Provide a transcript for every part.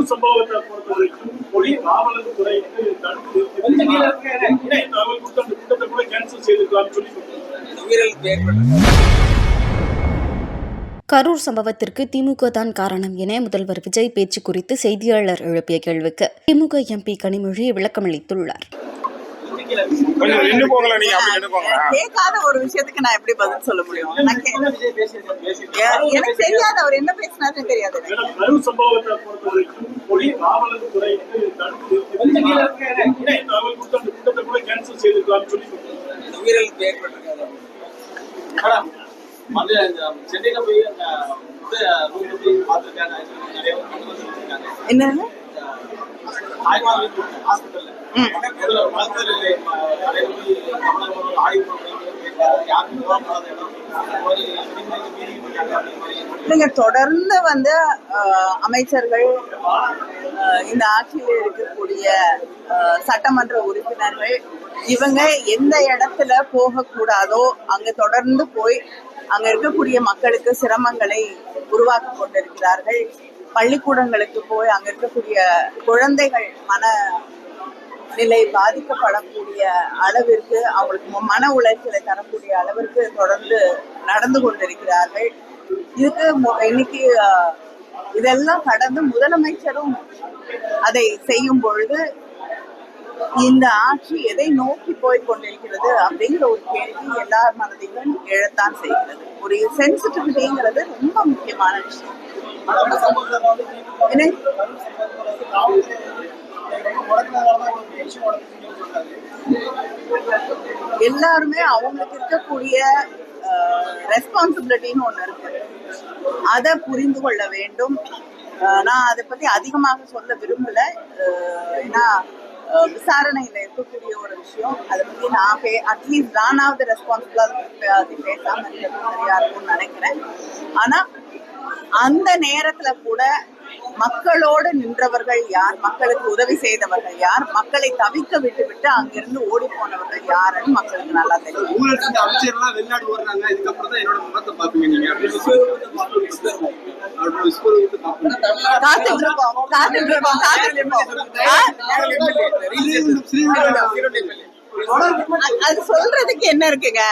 கரூர் சம்பவத்தை பொறுத்தவரைக்கும் மொழி காவலர் துறை தடுத்து கூட்டத்தை கூட கேன்சல் செய்திருக்கலாம் சொல்லி கரூர் சம்பவத்திற்கு திமுக தான் காரணம் என முதல்வர் விஜய் பேச்சு குறித்து செய்தியாளர் எழுப்பிய கேள்விக்கு திமுக எம்பி கனிமொழி விளக்கமளித்துள்ளார். கேட்காத ஒரு விஷயத்துக்கு நான் எப்படி பதில் சொல்ல முடியும்? எனக்கு தெரியாது, அவர் என்ன பேசினாருன்னு தெரியாது. கரூர் சம்பவத்தை பொறுத்தவரைக்கும் மொழி காவலர் துறை கூட்டத்தை கூட கேன்சல் செய்திருக்கலாம் சொல்லி சென்னையில போய் என்னன்னு இல்லைங்க, தொடர்ந்து அமைச்சர்கள், இந்த ஆட்சியில் இருக்கக்கூடிய சட்டமன்ற உறுப்பினர்கள் இவங்க எந்த இடத்துல போகக்கூடாதோ அங்க தொடர்ந்து போய் அங்க இருக்கக்கூடிய மக்களுக்கு சிரமங்களை உருவாக்கி கொண்டிருக்கிறார்கள். பள்ளிக்கூடங்களுக்கு போய் அங்க இருக்கக்கூடிய குழந்தைகள் மனநிலை பாதிக்கப்படக்கூடிய அளவிற்கு, அவங்களுக்கு மன உளைச்சலை தரக்கூடிய அளவிற்கு தொடர்ந்து நடந்து கொண்டிருக்கிறார்கள். இதுக்கு இன்னைக்கு இதெல்லாம் கடந்து முதலமைச்சரும் அதை செய்யும் பொழுது இந்த ஆட்சி எதை நோக்கி போய் கொண்டிருக்கிறது அப்படிங்கிற ஒரு கேள்வி எல்லார் மனதிலும் எழத்தான் செய்கிறது. ஒரு சென்சிட்டிவிட்டிங்கிறது ரொம்ப முக்கியமான விஷயம். எல்லாருமே அவங்களுக்கு இருக்கக்கூடிய ரெஸ்பான்சிபிலிட்டின்னு ஒண்ணு இருக்கு, அதை புரிந்து கொள்ள வேண்டும். நான் அதை பத்தி அதிகமாக சொல்ல விரும்பல, ஏன்னா விசாரணையில இருக்கக்கூடிய ஒரு விஷயம். அதை பத்தி நான் அட்லீஸ்ட் நானாவது ரெஸ்பான்சிபிளா பேசாம இருக்கிறது சரியா இருக்கும்னு நினைக்கிறேன். ஆனா அந்த நேரத்துல கூட மக்களோடு நின்றவர்கள் யார், மக்களுக்கு உதவி செய்தவர்கள் யார், மக்களை தவிக்க விட்டு அங்கிருந்து ஓடி போனவர்கள் யாருன்னு மக்களுக்கு நல்லா தெரியும். அது சொல்றதுக்கு என்ன இருக்குங்க?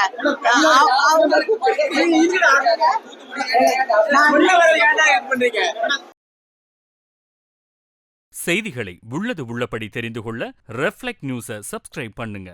செய்திகளை உள்ளது உள்ளபடி தெரிந்து கொள்ள ரெஃப்ளெக்ட் நியூஸை சப்ஸ்கிரைப் பண்ணுங்க.